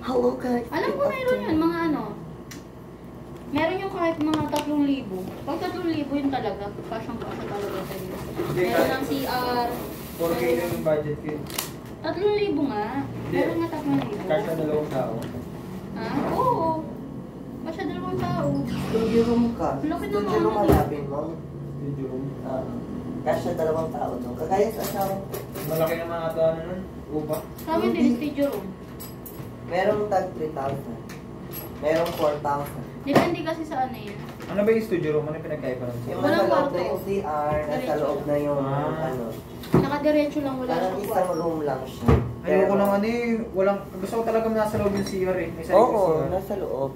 Hello guys. Alam ko meron yan, mga ano. Meron yung kahit mga 3,000. Pag 3,000 yun talaga, kasyang-kasya talaga sa'yo. Meron ng CR. 4K lang yung budget ko. 3,000 nga. Meron nga 3,000. Kasya dalawang tao. Ha? Oo. Kasya 2 tao. Studio room ka. Laki na Studio room naman. hanapin mo. Video room. Kasya 2 tao no. Kagaya sa asawa ko. Malaki naman ata ano nun. Upa. Sa amin din, studio room. Merong tag 3,000. Merong 4,000. Depende kasi sa ano yun. Ano ba yung studio room? Ano yung pinagkaiba ng Yung Walang nasa loob kwarto. na yung CR, nasa loob na yung ano. Nakadiretso lang, wala Parang nang isang kwarto. room lang siya. Ayoko ng ano eh. Walang, gusto ko talaga nasa loob yung CR eh. May sarili Oo, CR. nasa loob.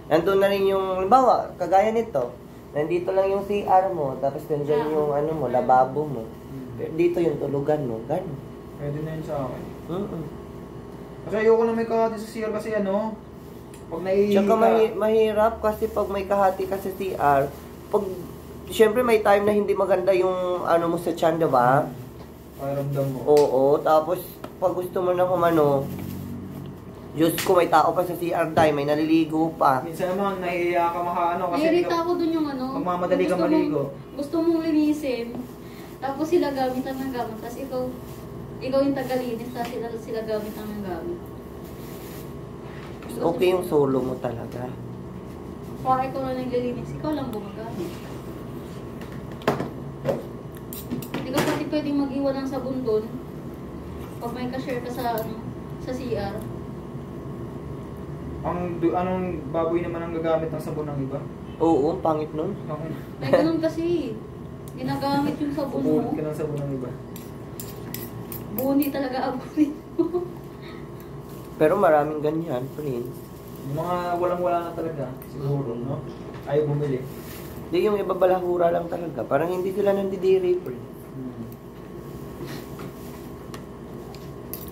Nandun na rin yung, halimbawa, kagaya nito. Nandito lang yung CR mo, tapos nandyan yung ano mo, lababo mo. Pero dito yung tulugan mo, gano'n. Pwede na yun sa akin. Kasi ayoko na may kahati sa CR kasi ano. Pag naiihi Tsaka ka. mahirap kasi pag may kahati ka sa CR, pag, siyempre may time na hindi maganda yung ano mo sa tiyan, diba? Pakiramdam mo. Oo, tapos pag gusto mo na kumano, Diyos ko, may tao pa sa CR time, may naliligo pa. Minsan naman nahihiya ka makaano kasi Nairita ako dun yung ano. magmamadali ka gusto maligo. Gusto mong linisin. Tapos sila gamitan ng gamit. Tapos ikaw yung tagalinis. Tapos sila gamitan ng gamit. Okay yung solo mo talaga. Para ikaw lang naglilinis. Ikaw lang gumagamit. Hindi ka pati pwedeng mag-iwan ng sabon dun. Pag may ka-share ka sa ano, sa CR. Anong baboy naman ang gagamit ng sabon ng iba? Oo, pangit nun. Ako. May ganun kasi. Ginagamit yung sabon mo. Pupulot ka ng sabon ng iba. Buni talaga abunin mo. Pero maraming ganyan, Prince. Yung mga walang-wala na talaga, siguro, no? Ayaw bumili. Hindi, yung iba balahura lang talaga. Parang hindi sila nandidiri, Prince.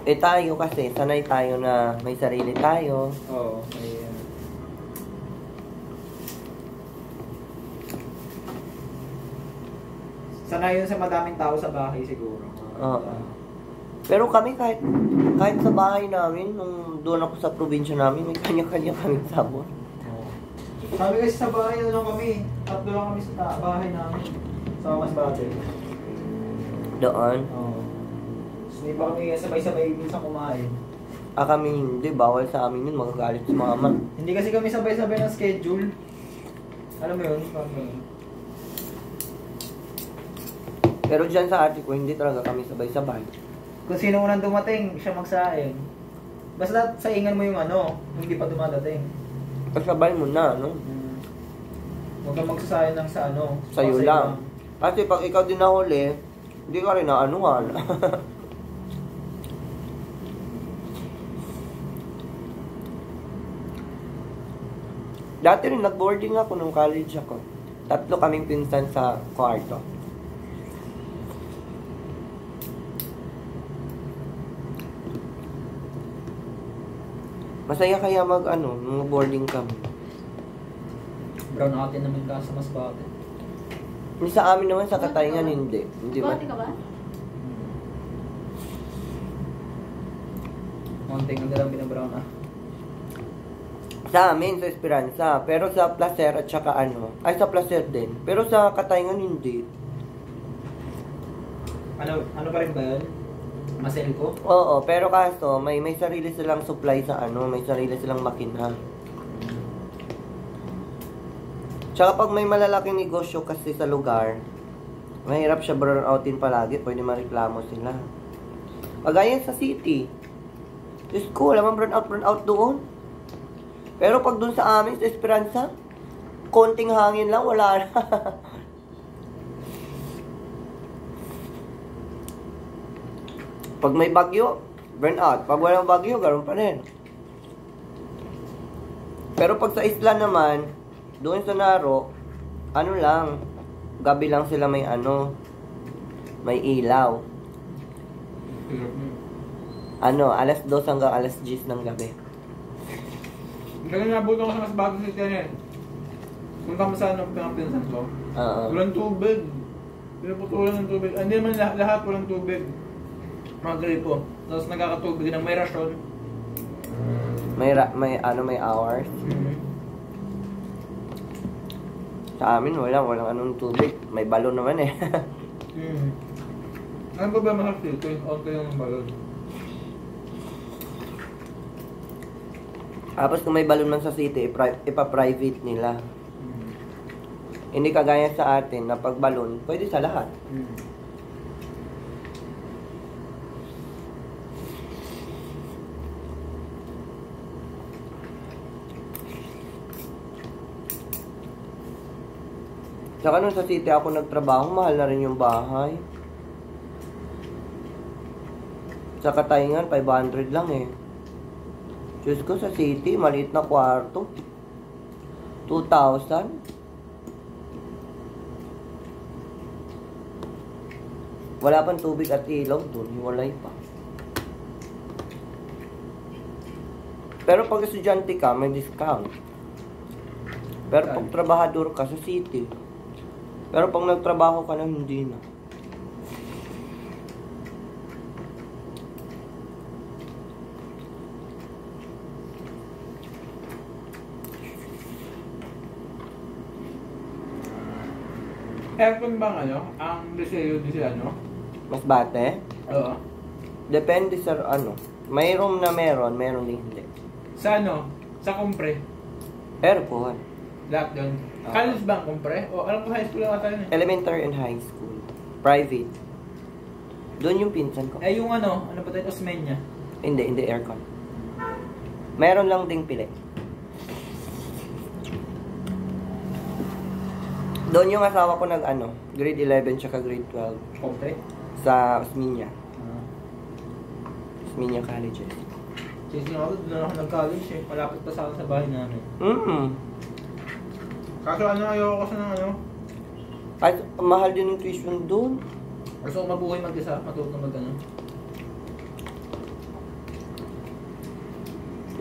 Eh tayo kasi, sanay tayo na may sarili tayo. Oo. May, sanay yun sa madaming tao sa bahay siguro. Oo. Pero kami kahit sa bahay namin, nung doon ako sa probinsya namin, may kanya-kanya kaming sabon. Oo. Sabi kasi sa bahay, ano kami, 3 lang kami sa bahay namin. Sa Masbate. Doon. Oo. Hindi pa kami sabay-sabay minsan kumain. Kami hindi, bawal sa amin yun, magagalit si mama. Hindi kasi kami sabay-sabay ng schedule. Alam mo yun? Parang yun. Pero dyan sa ate ko, hindi talaga kami sabay-sabay. Kung sino unang dumating, siya magsaing. Basta saingan mo yung ano, hindi pa dumadating. Kasabay mo na, no? Huwag kang magsasayin lang sa ano. Sa'yo lang. Kasi pag ikaw din nahuli, hindi ka rin naanuhan. Dati rin nag-boarding ako nung college ako. 3 kaming pinsan sa kwarto. Masaya kaya mag-boarding kami. Brown out din naman ka sa Masbate. Yung sa amin naman sa Katayngan, hindi. Hindi ba? Bati ka ba? Konting na lang binabrown ah. Sa amin, sa Esperanza. Pero sa Placer at saka sa Placer din. Pero sa Katayngan, hindi. Ano pa rin ba yun? Masel ko? Oo, pero kaso, may sarili silang supply sa may sarili silang makina. Tsaka pag may malalaking negosyo kasi sa lugar, mahirap siya brown outin palagi, pwede mareklamo sila. Pagaya sa city, Diyos ko, wala mang brown out doon. Pero pag doon sa amin, sa Esperanza, konting hangin lang, wala na. Pag may bagyo, burn out. Pag walang bagyo, ganoon pa rin. Pero pag sa isla naman, doon sa Naro, gabi lang sila may may ilaw. Alas 2 hanggang alas 10 ng gabi. Kaya nabuto ko sa mas bago si Tenen. Punta mo sa pinapinsan ko. Walang tubig. Pinuputulan ng tubig. Hindi naman lahat walang tubig. Mga gripo. Tapos nagkakatubig ng may rasyon. May hours. Sa amin, walang anong tubig. May balon naman eh. Ano ba ba masarap dito? On kayo ng balon. Tapos kung may balon man sa city, ipa-private nila. Hindi kagaya sa atin na pag balon, pwede sa lahat. Saka nung sa city ako nagtrabaho, mahal na rin yung bahay. Sa Katayngan, 500 lang eh. Diyos ko, sa city, maliit na kwarto. 2,000. Wala pang tubig at ilaw dun. Hiwalay pa. Pero pag estudyante ka, may discount. Pero pag trabahador ka sa city. Pero pag nagtrabaho ka na, hindi na. Aircon bang ano? Ang Deseo ano? Masbate? Oo. Depende sa ano. May room na meron din hindi. Sa ano? Sa kumpre? Aircon. Lahat doon. College ba ang kumpre? O alam ko high school lang ata yun eh. Elementary and high school. Private. Doon yung pinsan ko. Eh yung ano ba tayo? Osmeña? Hindi aircon. Meron lang ding pili. Doon yung asawa ko nag ano, grade 11 tsaka grade 12. Kumpre? Sa Osmeña. Osmeña College. Sisi nga doon ako nag-college eh. Malapit pa sa akin sa bahay namin. Kaso ano, ayoko kasi ng ano. At mahal din yung tuition doon. Gusto ko mabuhay mag-isa, matuto mag ano.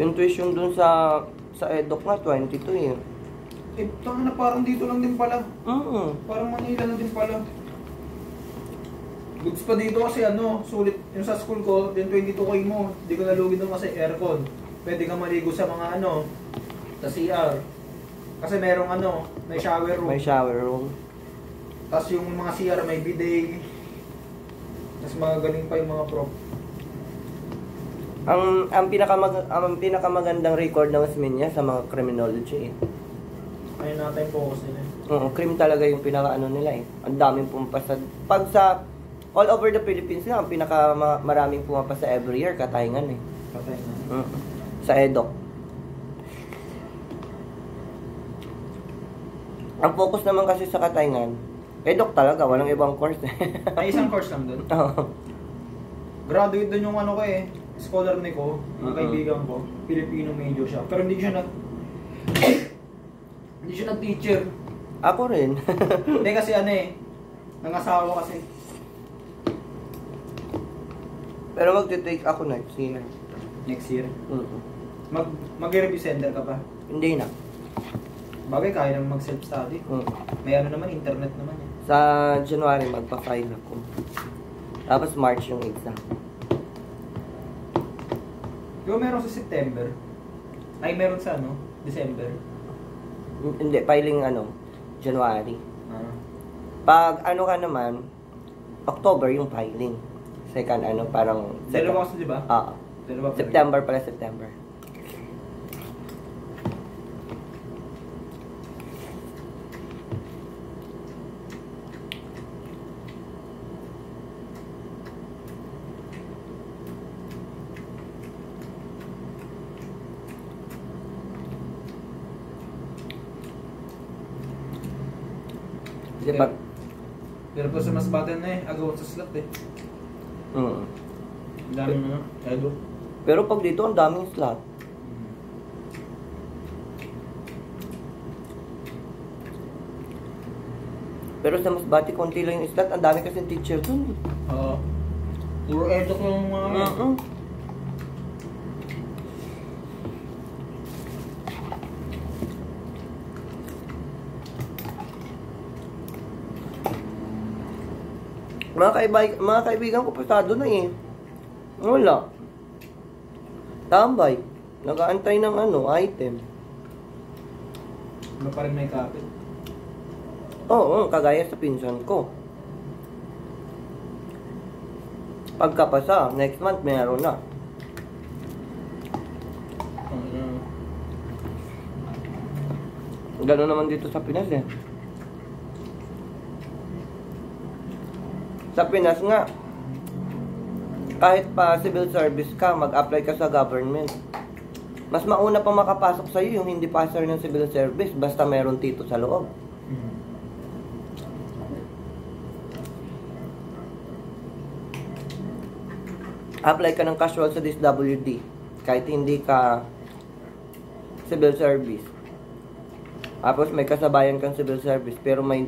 Yung tuition doon sa EDOC nga, 22 eh. Eh, tanga na parang dito lang din pala. Parang Manila na din pala. Goods pa dito kasi ano, sulit. Yung sa school ko, yung 22K mo, hindi ko nalugin doon kasi aircon. Pwede kang maligo sa mga ano, sa CR. Kasi merong ano, may shower room. May shower room. Tapos yung mga CR may bidet. Tapos mga galing pa yung mga prop. Ang pinakamagandang record ng Osmeña sa mga criminology eh. Ayun natin focus nila. Oo, crime talaga yung pinaka-ano nila eh. Ang daming pumapasa. Pag sa all over the Philippines na, ang maraming pumapasa every year, Katayngan eh. Katayngan. Sa EDOC. Ang focus naman kasi sa Katayngan, EDOC talaga, walang ibang course eh. May isang course lang doon? Oo. Graduate doon yung ano ko eh, scholar ni ko, mga kaibigan ko, Filipino major siya. Pero hindi siya nag-teacher. Ako rin. Hindi kasi ano eh, nangasawa kasi. Pero magte-take ako next year. Next year? Mag-review center ka pa? Hindi na. Bagay, kaya naman mag-self-study. May ano naman, internet naman eh. Sa January, magpa-file ako. Tapos March yung exam. Yung meron sa September, ay meron sa ano, December. Hindi, filing ano, January. Pag ano ka naman, October yung filing. Second ano, parang... Dalawa kasi diba? Oo. September pala, September. Diba? Pero po sa Masbate na eh, agaw sa slot eh. Ang daming ano, edo. Pero pag dito, ang daming slot. Pero sa Masbate, konti lang yung slot. Ang dami kasi teacher dun. Oo. Puro edo ko yung mga... Mga kaibigan ko pasado na eh. Wala. Tambay. Nag-aantay ng ano, item. Ano pa rin may kapit? Oo, kagaya sa pinsan ko. Pagkapasa, next month meron na. Gano'n naman dito sa Pinas eh. Sa Pinas nga, kahit pa civil service ka, mag-apply ka sa government. Mas mauna pa makapasok sa'yo yung hindi passer ng civil service, basta meron tito sa loob. Apply ka ng casual sa DSWD, kahit hindi ka civil service. Tapos may kasabayan kang civil service, pero may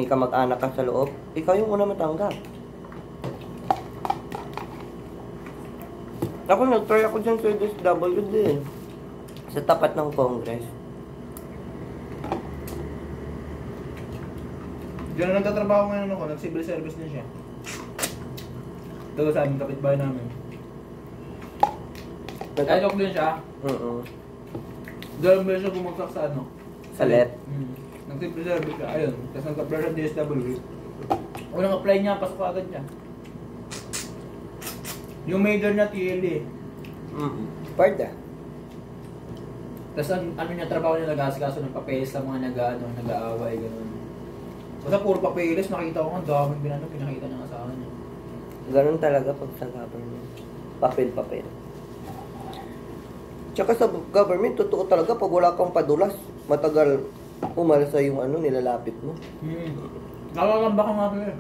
kamag-anak ka sa loob, ikaw yung una matanggap. Ako nag-try ako dyan sa DSWD, sa tapat ng Congress. Diyan na nagtatrabaho ngayon ako, nag-civil service din siya. Ito sa aming kapitbahay namin. Nag-alok din siya. Dalawang beses siya bumagsak sa ano? Sa LET. Nag-civil service siya, ayun. Tapos nag-apply sa DSWD. Unang apply niya, pasok agad siya. Yung major niya, TLE. Parda. Tapos ano niya, trabaho niya nag-asikaso ng papeles sa mga nag-aaway, gano'n. Basta puro papeles, nakita ko ang daming pinakita niya nga sa akin. Ganun talaga pag sa government. Papel-papel. Tsaka sa government, totoo talaga pag wala kang padulas, matagal umalasa yung ano, nilalapit mo. Nakakamba ka nga eh.